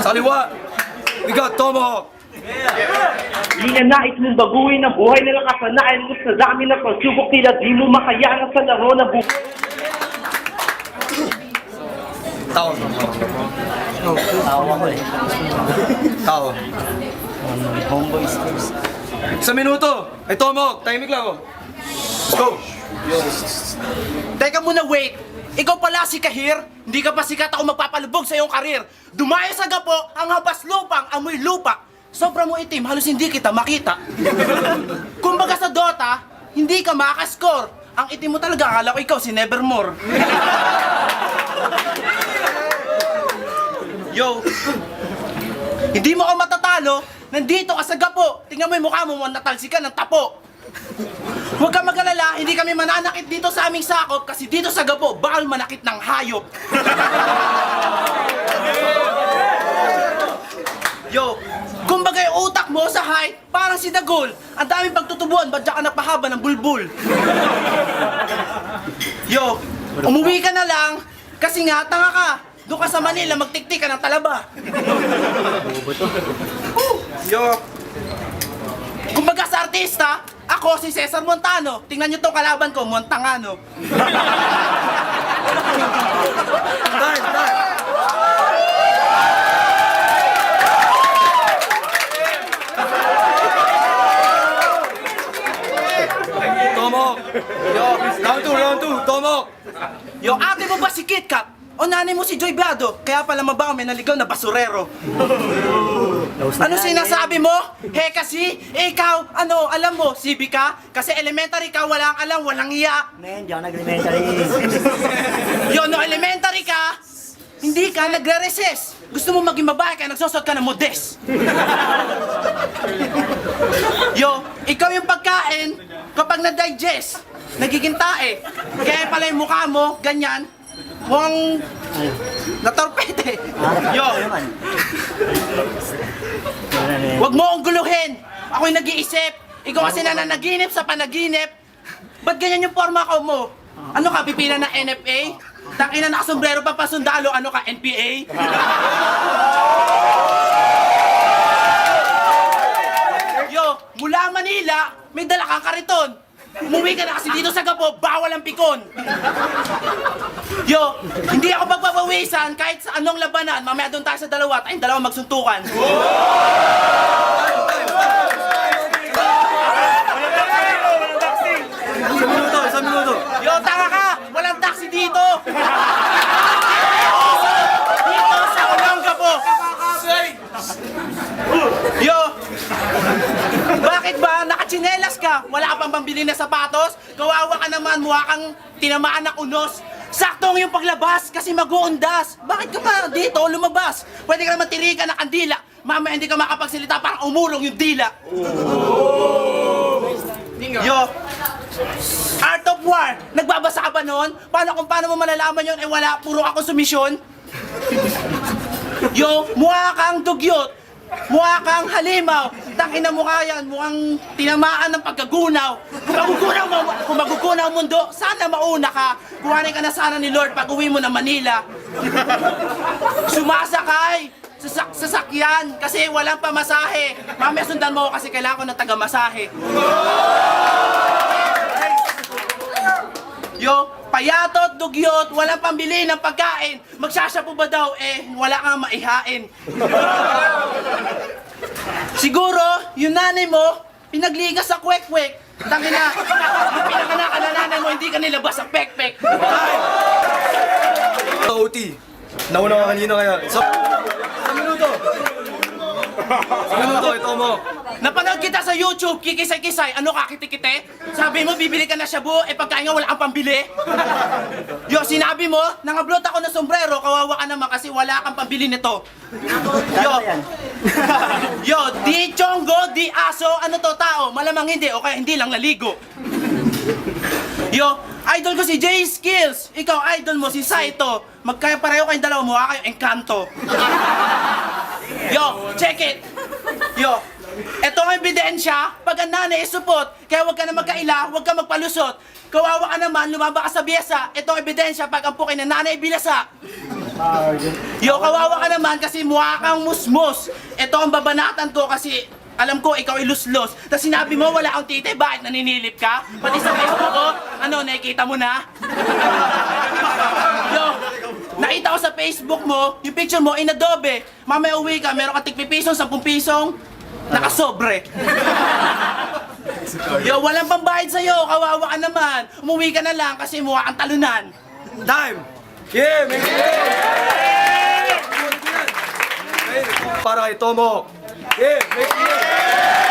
Sa kaliwa, we got Tomahawk. Di na nais mong baguhin ang buhay na nakasanayan mo sa dami ng pagsubok tila di mo makayanan sa laro na buhay. Tao. Tao. Homeboy skills. Isang minuto. Ay, Tomahawk, tahimik lang ako. Let's go. Teka muna, wait! Ikaw pala si Kahir? Hindi ka pa sikat ako magpapalubog sa iyong karir. Dumayo sa gapo, ang habas lupang, amoy lupa. Sobra mo itim, halos hindi kita makita. Kumbaga sa Dota, hindi ka makascore. Ang itim mo talaga, akala ko ikaw si Nevermore. Yo! Hindi mo ako matatalo, nandito ka sa gapo. Tingnan mo yung mukha mo, natalsi ka ng tapo. Huwag ka mag-alala, hindi kami mananakit dito sa aming sakop kasi dito sa gapo, bawal manakit ng hayop. Yo, kumbaga yung utak mo sa height, parang si Dagol. Ang daming pagtutubuan, ba't ka napahaba ng bulbul? Yo, umuwi ka na lang, kasi nga, tanga ka. Doon ka sa Manila, magtiktik ka ng talaba. Yo, kumbaga sa artista, ako si Cesar Montano. Tingnan nyo tong kalaban ko, Montangano. Time. Tomahawk. Yo, round 2, Tomahawk. Yo, ate mo ba si Kit Kat? O nanay mo si Joy Biado? Kaya pala mabaho may naligaw na basurero. Ano sinasabi mo? He kasi, ikaw, ano, alam mo, CB ka? Kasi elementary ka, walang alam, walang iya. Men, di ako nag-elementary. Yo, no elementary ka, hindi ka nagre-recess. Gusto mo maging babae kaya nagsusot ka ng modest. Yo, ikaw yung pagkain, kapag na-digest, nagiging tae. Kaya pala yung mukha mo, ganyan, mukhang natorpete. Yo, wag mo akong guluhin. Ako'y nag-iisip. Ikaw kasi nananaginip sa panaginip. Ba't ganyan yung forma ko mo? Ano ka, pipila ng NFA? Tangina nakasombrero pa pasundalo, ano ka, NPA? Yo, mula Manila, may dala kang kariton. Umuwi ka na kasi dito sa gapo, bawal ang pikon. Yo, hindi ako magpapawisan kahit sa anong labanan. Mamaya doon tayo sa dalawa, tayong dalawa magsuntukan. Isang minuto. Yo, tanga ka! Walang taxi dito! Dito sa Olongga po! Yo! Bakit ba? Nakachinelas ka? Wala ka pang pambili na sapatos? Kawawa ka naman, mukha kang tinamaan ng unos. Saktong yung paglabas kasi mag-uundas. Bakit ka pa dito lumabas? Pwede ka naman tirikan ng kandila. Mamaya hindi ka makapagsalita, parang umurong yung dila. Yo! Art of War! Nagbabasa ka ba nun? Paano mo malalaman yun? Eh wala, puro ako sumisyon. Yo! Mukha kang dugyot! Mukha kang halimaw! Tangina mukha yan, mukhang tinamaan ng pagkagunaw. Kung magugunaw ang mundo, sana mauna ka. Kuhanin ka na sana ni Lord pag uwi mo na Manila. Sumasakay! Sasakyan kasi walang pamasahe. Mamaya sundan mo kasi kailangan ko ng taga-masahe. Yo, payatot, dugyot, walang pambili ng pagkain. Magsasyapo ba daw? Eh, wala kang maihain. Siguro, yung nanay mo, pinagligas sa kwek-kwek. Tangina, yung pinanganak ka na nanay mo, hindi ka nilabas sa pek-pek. Sa OT. Nauna ka kanina kaya. Isang minuto. Isang minuto, ito mo. Napanood kita sa YouTube, kikisay-kisay, ano ka, kiti-kite? Sabi mo, bibili ka na shabu, eh pagkain nga wala kang pambili. Yo, sinabi mo, nangablot ako ng sombrero, kawawa ka naman kasi wala kang pambili nito. Yo, yo, di chonggo, di aso, ano to tao? Malamang hindi, o kaya hindi lang naligo. Yo, idol ko si Jay Skills, ikaw idol mo si Saito. Magkaya pareho kayong dalawa, mukha kayo Encanto. Yo, check it. Yo, eto ang ebidensya, pag ang nanay isupot, kaya huwag ka na magkaila, huwag ka magpalusot. Kawawa ka naman, lumaba ka sa biyesa, eto ang ebidensya, pag ang pukin ng nanay bilasa. Yo, kawawa ka naman kasi mukha kang musmus. Ito ang babanatan ko kasi alam ko ikaw ay luslos. Tapos sinabi mo wala akong tite, bakit naninilip ka? Pati sa Facebook ko, ano, nakikita mo na? Yo, nakita ko sa Facebook mo, yung picture mo inadobe. Mamaya uwi ka, meron ka tig-pisong, 10 pisong, nakasobre. Yo, walang pambayad sa'yo, kawawa ka naman. Umuwi ka na lang kasi mukha kang talunan. Time! Yeah! May Para kay Tomo. Yeah! May